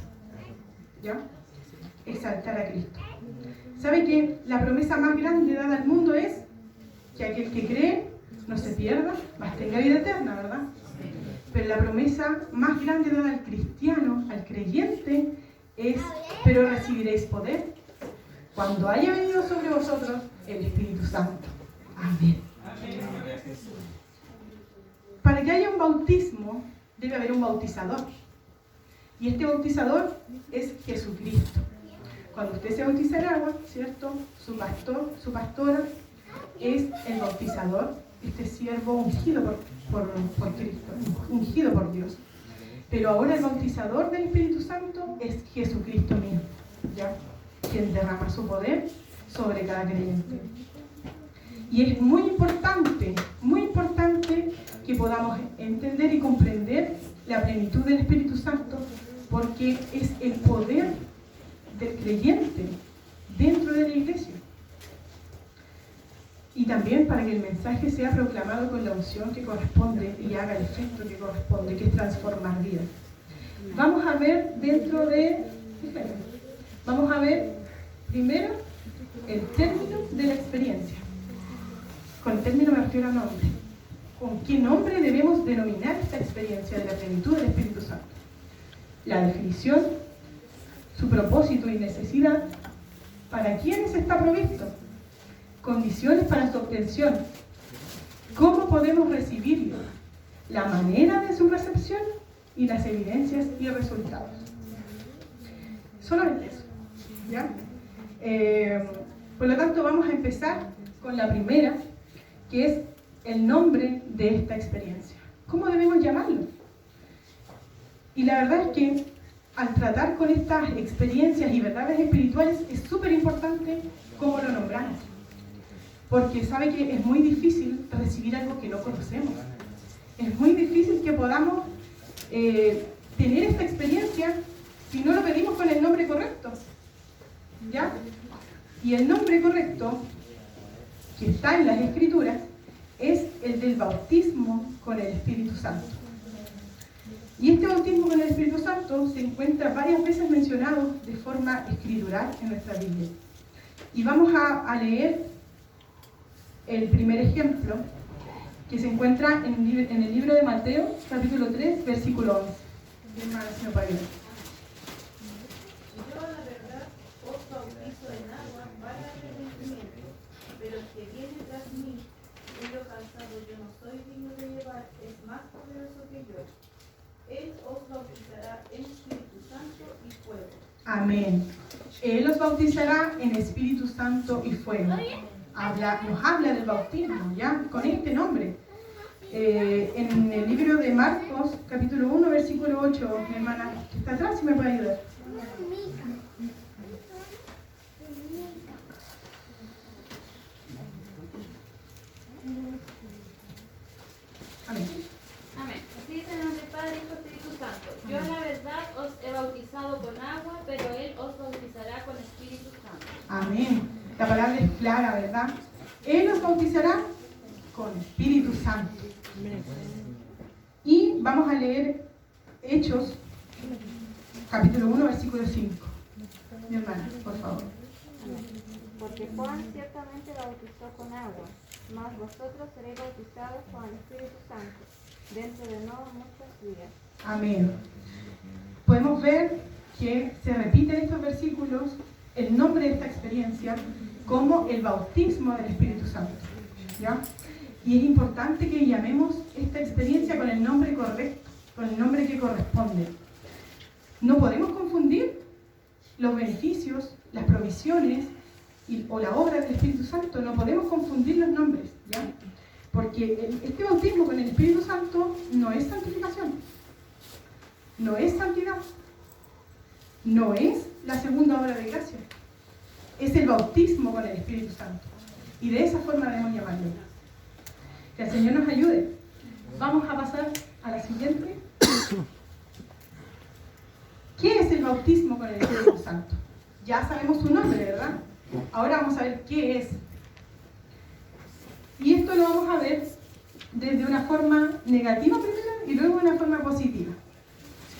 ¿Ya? Exaltar a Cristo. ¿Sabe que la promesa más grande dada al mundo es que aquel que cree no se pierda, mas tenga vida eterna, ¿verdad? Pero la promesa más grande dada al cristiano, al creyente, es: pero recibiréis poder cuando haya venido sobre vosotros el Espíritu Santo. Amén. Para que haya un bautismo, debe haber un bautizador. Y este bautizador es Jesucristo. Cuando usted se bautiza en agua, ¿cierto?, su pastor, su pastora, es el bautizador, este siervo ungido por Cristo, ungido por Dios. Pero ahora el bautizador del Espíritu Santo es Jesucristo mismo, ¿ya?, quien derrama su poder sobre cada creyente. Y es muy importante que podamos entender y comprender la plenitud del Espíritu Santo, porque es el poder del creyente dentro de la iglesia. Y también para que el mensaje sea proclamado con la unción que corresponde y haga el efecto que corresponde, que es transformar vidas. Vamos a ver vamos a ver primero el término de la experiencia. Con el término me refiero a nombre. ¿Con qué nombre debemos denominar esta experiencia de la plenitud del Espíritu Santo? La definición, su propósito y necesidad, para quiénes está provisto, condiciones para su obtención, cómo podemos recibirlo, la manera de su recepción y las evidencias y resultados. Solamente eso, ¿ya? Por lo tanto, vamos a empezar con la primera, que es el nombre de esta experiencia. ¿Cómo debemos llamarlo? Y la verdad es que al tratar con estas experiencias y verdades espirituales es súper importante cómo lo nombramos. Porque sabe que es muy difícil recibir algo que no conocemos. Es muy difícil que podamos tener esta experiencia si no lo pedimos con el nombre correcto. ¿Ya? Y el nombre correcto que está en las Escrituras es el del bautismo con el Espíritu Santo. Y este bautismo con el Espíritu Santo se encuentra varias veces mencionado de forma escritural en nuestra Biblia. Y vamos a leer el primer ejemplo, que se encuentra en el libro de Mateo, capítulo 3, versículo 11. Mi hermana, si me puede ayudar. Yo, la verdad, os bautizo en agua para arrepentimiento, pero el que viene tras mí, cuyo calzado yo no soy digno de llevar, es más poderoso que yo. Él os bautizará en Espíritu Santo y fuego. Amén. Él os bautizará en Espíritu Santo y fuego. Nos habla del bautismo, ¿ya? Con este nombre. En el libro de Marcos, capítulo 1, versículo 8, mi hermana que está atrás, si me puede ayudar. Amén. Amén. Así dice el nombre del Padre, Hijo y Espíritu Santo. Yo la verdad os he bautizado con agua, pero Él os bautizará con Espíritu Santo. Amén. La palabra es clara, ¿verdad? Él os bautizará con Espíritu Santo. Y vamos a leer Hechos, capítulo 1, versículo 5. Mi hermana, por favor. Porque Juan ciertamente bautizó con agua, mas vosotros seréis bautizados con el Espíritu Santo, dentro de no muchos días. Amén. Podemos ver que se repite en estos versículos el nombre de esta experiencia como el bautismo del Espíritu Santo, ¿ya? Y es importante que llamemos esta experiencia con el nombre correcto, con el nombre que corresponde. No podemos confundir los beneficios, las provisiones o la obra del Espíritu Santo, no podemos confundir los nombres, ¿ya? Porque este bautismo con el Espíritu Santo no es santificación, no es santidad, no es la segunda obra de gracia, es el bautismo con el Espíritu Santo. Y de esa forma debemos llamarlo. Que el Señor nos ayude. Vamos a pasar a la siguiente. ¿Qué es el bautismo con el Espíritu Santo? Ya sabemos su nombre, ¿verdad? Ahora vamos a ver qué es. Y esto lo vamos a ver desde una forma negativa primero y luego de una forma positiva.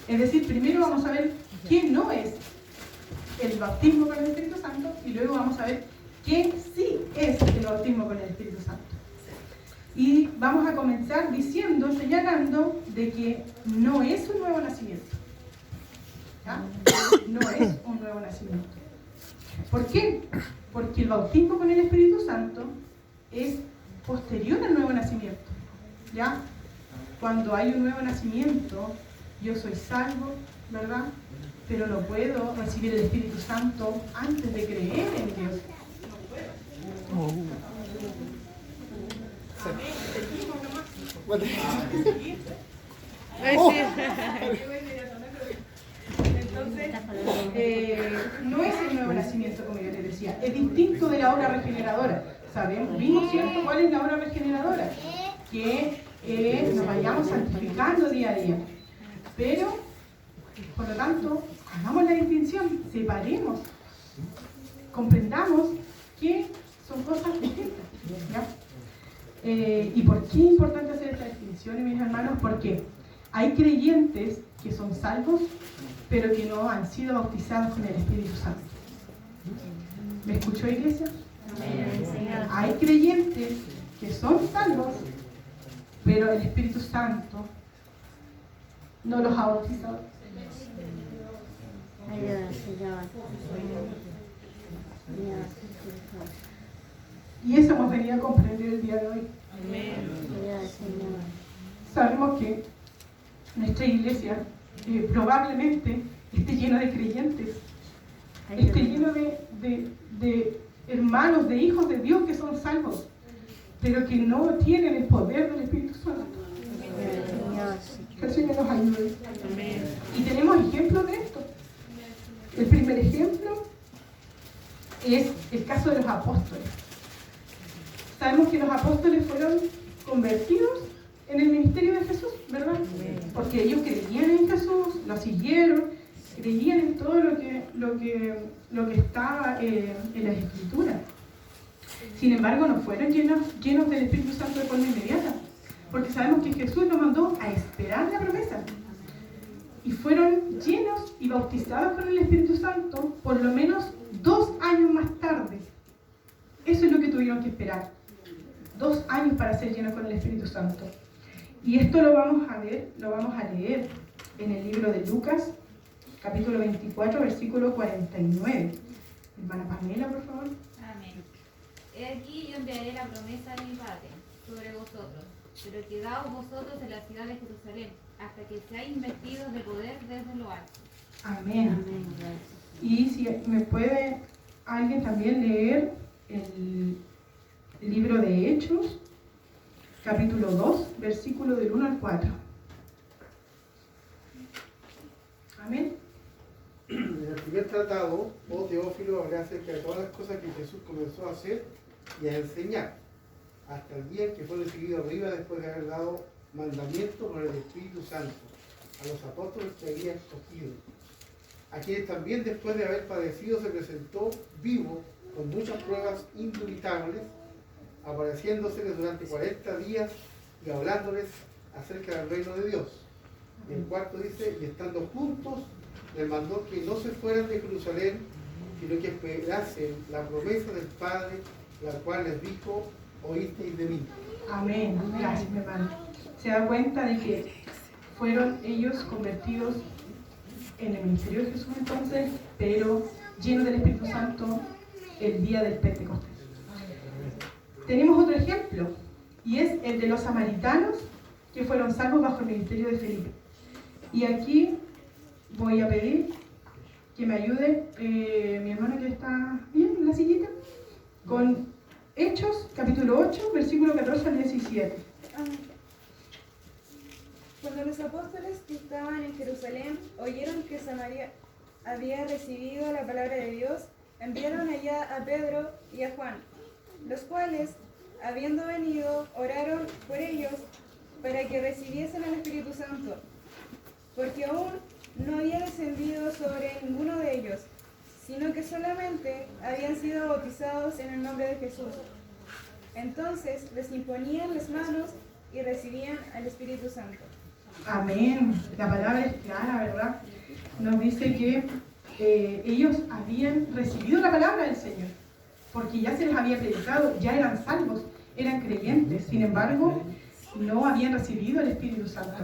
Es decir, primero vamos a ver qué no es el bautismo con el Espíritu Santo y luego vamos a ver qué sí es el bautismo con el Espíritu Santo. Y vamos a comenzar señalando de que no es un nuevo nacimiento. ¿Ya? No es un nuevo nacimiento. ¿Por qué? Porque el bautismo con el Espíritu Santo es posterior al nuevo nacimiento. ¿Ya? Cuando hay un nuevo nacimiento, yo soy salvo, ¿verdad? Pero no puedo recibir el Espíritu Santo antes de creer en Dios. No puedo. Entonces, no es el nuevo nacimiento, como yo les decía, es distinto de la obra regeneradora. Vimos, ¿cierto?, cuál es la obra regeneradora, que nos vayamos santificando día a día. Pero, por lo tanto, hagamos la distinción, separemos, comprendamos que son cosas distintas, ¿ya? ¿Y por qué es importante hacer esta distinción, mis hermanos? Porque hay creyentes que son salvos, pero que no han sido bautizados con el Espíritu Santo. ¿Me escuchó, iglesia? Hay creyentes que son salvos, pero el Espíritu Santo no los ha bautizado. Y eso hemos venido a comprender el día de hoy. Sabemos que nuestra iglesia probablemente esté llena de creyentes, esté llena de hermanos, de hijos de Dios que son salvos, pero que no tienen el poder del Espíritu Santo. Que el Señor nos ayude. Y tenemos ejemplos de esto. El primer ejemplo es el caso de los apóstoles. Sabemos que los apóstoles fueron convertidos en el ministerio de Jesús, ¿verdad? Porque ellos creían en Jesús, lo siguieron, creían en todo lo que estaba en las Escrituras. Sin embargo, no fueron llenos del Espíritu Santo de forma inmediata, porque sabemos que Jesús nos mandó a esperar la promesa. y fueron llenos y bautizados con el Espíritu Santo por lo menos 2 años más tarde. Eso es lo que tuvieron que esperar. 2 años para ser llenos con el Espíritu Santo. Y esto lo vamos a ver, lo vamos a leer en el libro de Lucas, capítulo 24, versículo 49. Hermana Pamela, por favor. Amén. He aquí yo enviaré la promesa de mi Padre sobre vosotros, pero quedaos vosotros en la ciudad de Jerusalén, hasta que seáis investidos de poder desde lo alto. Amén. Y si me puede alguien también leer el libro de Hechos, capítulo 2, versículo del 1 al 4. Amén. En el primer tratado, Teófilo, hablé acerca de todas las cosas que Jesús comenzó a hacer y a enseñar, hasta el día en que fue recibido arriba después de haber dado mandamiento por el Espíritu Santo a los apóstoles que había escogido, a quienes también después de haber padecido se presentó vivo con muchas pruebas indubitables, apareciéndoseles durante 40 días y hablándoles acerca del reino de Dios. Y el cuarto dice, y estando juntos, les mandó que no se fueran de Jerusalén, sino que esperasen la promesa del Padre, la cual les dijo, oísteis de mí. Amén. Gracias, mi hermano. Se da cuenta de que fueron ellos convertidos en el ministerio de Jesús entonces, pero llenos del Espíritu Santo el día del Pentecostés. Tenemos otro ejemplo, y es el de los samaritanos que fueron salvos bajo el ministerio de Felipe. Y aquí voy a pedir que me ayude mi hermano que está bien en la sillita, con Hechos, capítulo 8, versículo 14 al 17. Cuando los apóstoles que estaban en Jerusalén oyeron que Samaria había recibido la palabra de Dios, enviaron allá a Pedro y a Juan, los cuales, habiendo venido, oraron por ellos para que recibiesen el Espíritu Santo, porque aún no había descendido sobre ninguno de ellos, sino que solamente habían sido bautizados en el nombre de Jesús. Entonces les imponían las manos y recibían al Espíritu Santo. Amén. La palabra es clara, ¿verdad? Nos dice que ellos habían recibido la palabra del Señor, porque ya se les había predicado, ya eran salvos, eran creyentes. Sin embargo, no habían recibido el Espíritu Santo.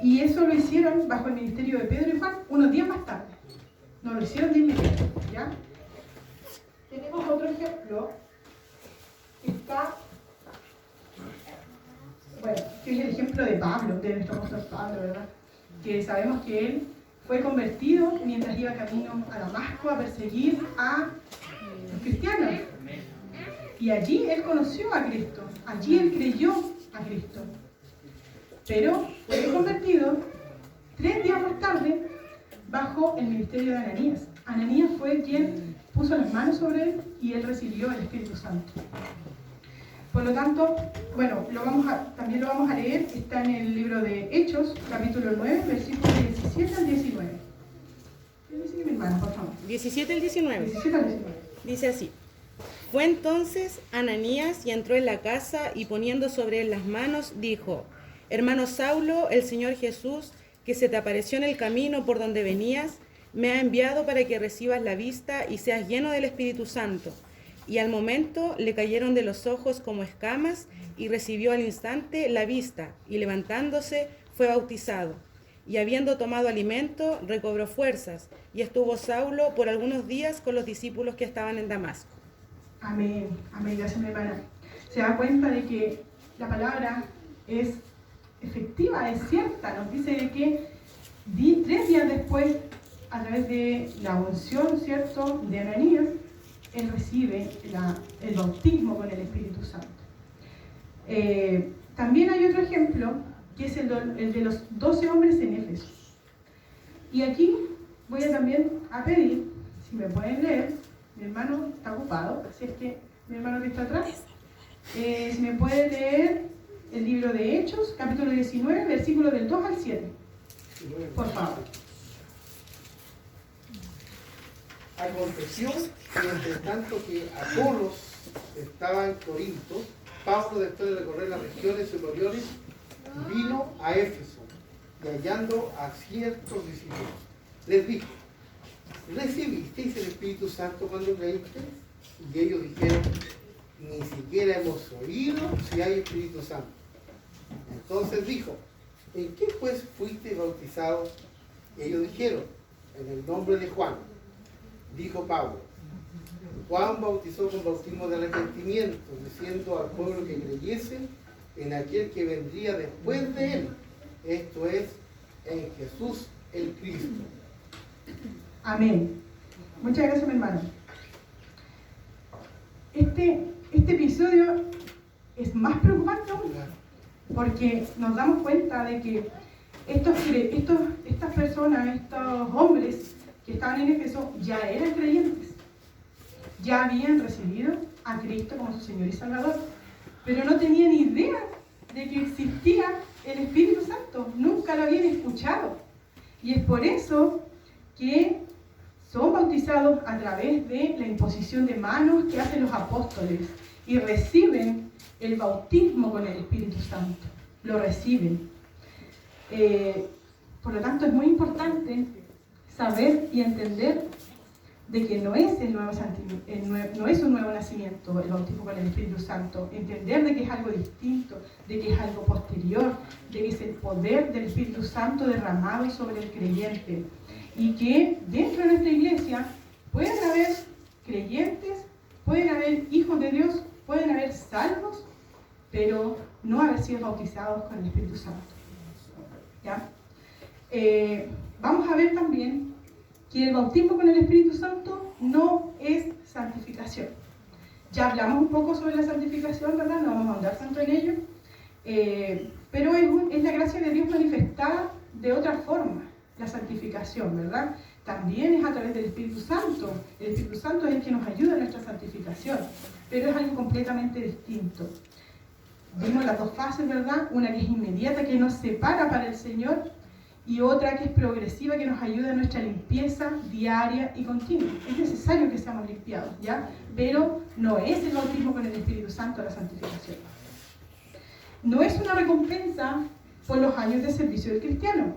Y eso lo hicieron bajo el ministerio de Pedro y Juan unos días más tarde. No lo hicieron de inmediato, ¿ya? Tenemos otro ejemplo que está, bueno, que es el ejemplo de Pablo, de nuestro apóstol Pablo, ¿verdad? Que sabemos que él fue convertido mientras iba camino a Damasco a perseguir a los cristianos. Y allí él conoció a Cristo, allí él creyó a Cristo. Pero fue convertido 3 días más tarde bajo el ministerio de Ananías. Ananías fue quien puso las manos sobre él y él recibió el Espíritu Santo. Por lo tanto, bueno, también lo vamos a leer, está en el libro de Hechos, capítulo 9, versículos 17 al 19. Dice mi hermana, por favor. 17 al 19. 17 al 19. Dice así. Fue entonces Ananías y entró en la casa y poniendo sobre él las manos, dijo, hermano Saulo, el Señor Jesús, que se te apareció en el camino por donde venías, me ha enviado para que recibas la vista y seas lleno del Espíritu Santo. Y al momento le cayeron de los ojos como escamas y recibió al instante la vista y levantándose fue bautizado. Y habiendo tomado alimento recobró fuerzas y estuvo Saulo por algunos días con los discípulos que estaban en Damasco. Amén, amén, gracias mi hermana. Se da cuenta de que la palabra es efectiva, es cierta. Nos dice que 3 días después, a través de la unción, ¿cierto?, de Ananías, él recibe el bautismo con el Espíritu Santo. También hay otro ejemplo, que es el de los 12 hombres en Éfeso. Y aquí voy también a pedir, si me pueden leer, mi hermano está ocupado, así es que mi hermano que está atrás, si me puede leer el libro de Hechos, capítulo 19, versículos del 2 al 7. Por favor. Aconteció que entre tanto que Apolos estaba en Corinto, Pablo, después de recorrer las regiones superiores, vino a Éfeso y hallando a ciertos discípulos, les dijo: ¿recibisteis el Espíritu Santo cuando creísteis? Y ellos dijeron: ni siquiera hemos oído si hay Espíritu Santo. Entonces dijo: ¿en qué pues fuisteis bautizados? Y ellos dijeron: en el nombre de Juan. Dijo Pablo: Juan bautizó con bautismo de arrepentimiento, diciendo al pueblo que creyese en aquel que vendría después de él, esto es, en Jesús el Cristo. Amén. Muchas gracias, mi hermano. Este episodio es más preocupante aún, porque nos damos cuenta de que estas personas, estos hombres que estaban en Éfeso, ya eran creyentes, ya habían recibido a Cristo como su Señor y Salvador, pero no tenían idea de que existía el Espíritu Santo, nunca lo habían escuchado, y es por eso que son bautizados a través de la imposición de manos que hacen los apóstoles y reciben el bautismo con el Espíritu Santo, lo reciben. Por lo tanto, es muy importante saber y entender de que no es no es un nuevo nacimiento el bautismo con el Espíritu Santo, entender de que es algo distinto, de que es algo posterior, de que es el poder del Espíritu Santo derramado sobre el creyente, y que dentro de nuestra iglesia pueden haber creyentes, pueden haber hijos de Dios, pueden haber salvos, pero no haber sido bautizados con el Espíritu Santo. ¿Ya? Vamos a ver también que el bautismo con el Espíritu Santo no es santificación. Ya hablamos un poco sobre la santificación, ¿verdad? No vamos a ahondar tanto en ello, pero es la gracia de Dios manifestada de otra forma, la santificación, ¿verdad? También es a través del Espíritu Santo. El Espíritu Santo es el que nos ayuda en nuestra santificación, pero es algo completamente distinto. Vimos las dos fases, ¿verdad? Una que es inmediata, que nos separa para el Señor, y otra que es progresiva, que nos ayuda en nuestra limpieza diaria y continua. Es necesario que seamos limpiados, ¿ya? Pero no es el bautismo con el Espíritu Santo la santificación. No es una recompensa por los años de servicio del cristiano.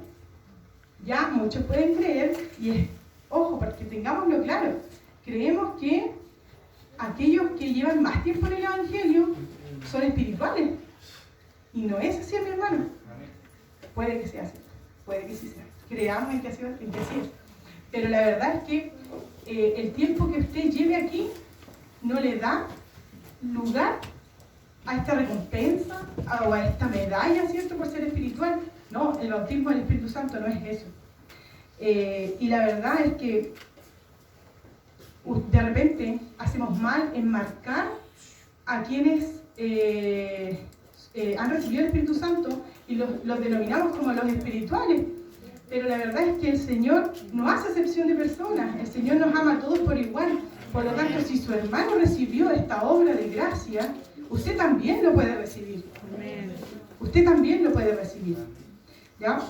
Ya muchos pueden creer, y ojo, para que tengámoslo claro, creemos que aquellos que llevan más tiempo en el Evangelio son espirituales. Y no es así, mi hermano. Puede que sea así. Puede que sí sea. Creamos en que así es. Pero la verdad es que el tiempo que usted lleve aquí no le da lugar a esta recompensa o a esta medalla, ¿cierto?, por ser espiritual. No, el bautismo del Espíritu Santo no es eso. Y la verdad es que de repente hacemos mal en marcar a quienes han recibido el Espíritu Santo y los denominamos como los espirituales, pero la verdad es que el Señor no hace excepción de personas, el Señor nos ama a todos por igual. Por lo tanto, si su hermano recibió esta obra de gracia, usted también lo puede recibir. Usted también lo puede recibir. ¿Ya?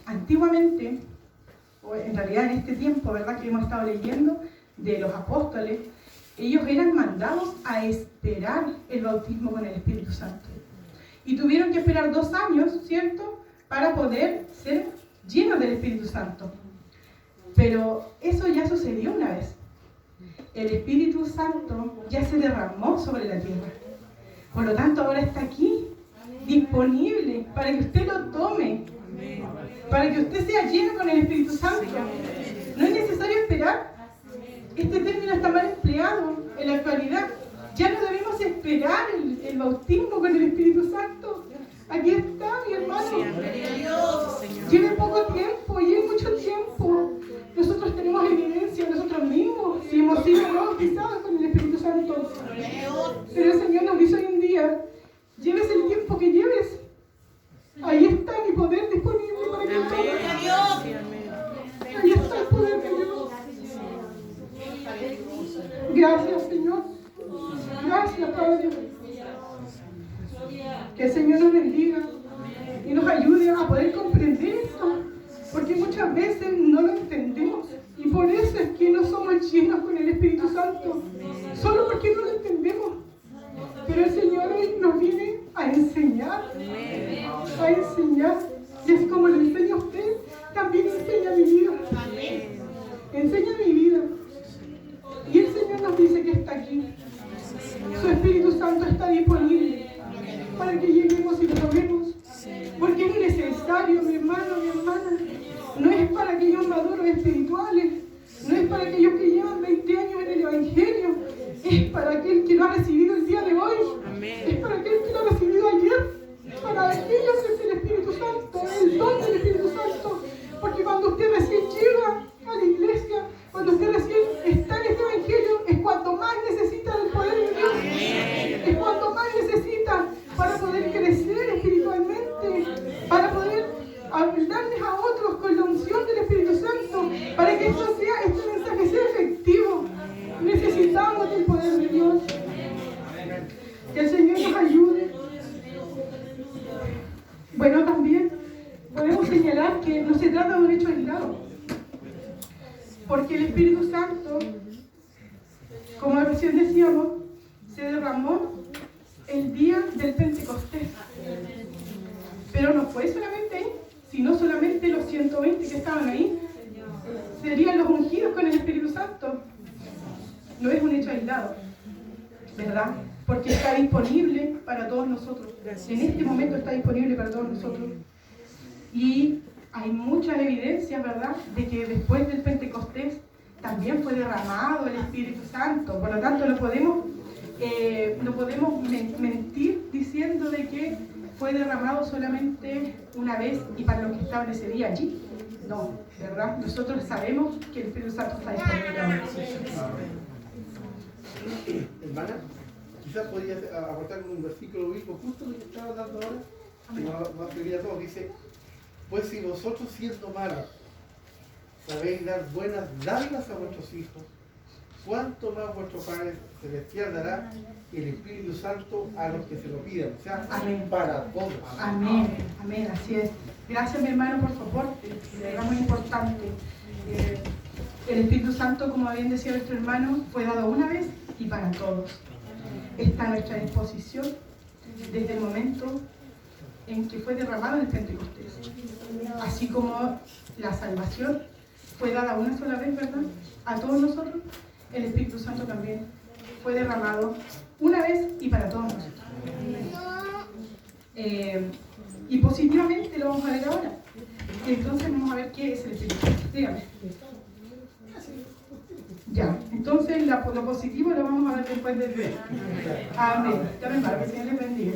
Antiguamente, o en realidad en este tiempo, ¿verdad?, que hemos estado leyendo de los apóstoles, ellos eran mandados a esperar el bautismo con el Espíritu Santo. Y tuvieron que esperar 2 años, ¿cierto?, para poder ser llenos del Espíritu Santo. Pero eso ya sucedió una vez. El Espíritu Santo ya se derramó sobre la tierra. Por lo tanto, ahora está aquí, disponible para que usted lo tome, para que usted sea lleno con el Espíritu Santo. No es necesario esperar. Este término está mal empleado en la actualidad. Ya no debemos esperar el bautismo con el Espíritu Santo. Aquí está, mi hermano. Lleve poco tiempo, lleve mucho tiempo. Nosotros tenemos evidencia nosotros mismos si hemos sido bautizados con el Espíritu Santo. Pero el Señor nos dice hoy en día: lleves el tiempo que lleves. Ahí está mi poder disponible para que tomes. Ahí está el poder de Dios. Gracias, Señor. Gracias, Padre. Que el Señor nos bendiga y nos ayude a poder comprender esto, porque muchas veces no lo entendemos y por eso es que no somos llenos con el Espíritu Santo, solo porque no lo entendemos. Pero el Señor hoy nos viene a enseñar, Bueno, también podemos señalar que no se trata de un hecho aislado, porque el Espíritu Santo, como recién decíamos, se derramó el día del Pentecostés. Pero no fue solamente ahí, sino solamente los 120 que estaban ahí serían los ungidos con el Espíritu Santo. No es un hecho aislado, ¿verdad? Porque está disponible para todos nosotros. En este momento está disponible para todos nosotros. Y hay muchas evidencias, ¿verdad?, de que después del Pentecostés también fue derramado el Espíritu Santo. Por lo tanto, no podemos mentir diciendo de que fue derramado solamente una vez y para lo que establecería allí. No, ¿verdad? Nosotros sabemos que el Espíritu Santo está disponible. Hermana, quizás podría aportar con un versículo bíblico justo lo que estaba hablando ahora, que va a servir a todos. Dice, pues si vosotros siendo malos sabéis dar buenas dádivas a vuestros hijos, ¿cuánto más vuestro Padre Celestial dará el Espíritu Santo a los que se lo pidan? O sea, amén. Para todos. Amén, amén, así es. Gracias, mi hermano, por soporte. De verdad, muy importante. El Espíritu Santo, como bien decía nuestro hermano, fue dado una vez y para todos. Está a nuestra disposición desde el momento en que fue derramado en el Pentecostés. Así como la salvación fue dada una sola vez, ¿verdad?, a todos nosotros, el Espíritu Santo también fue derramado una vez y para todos nosotros. Y positivamente lo vamos a ver ahora. Entonces vamos a ver qué es el Espíritu Santo. Dígame. Ya, entonces lo positivo lo vamos a ver después del ver. Amén. También para que el Señor les bendiga.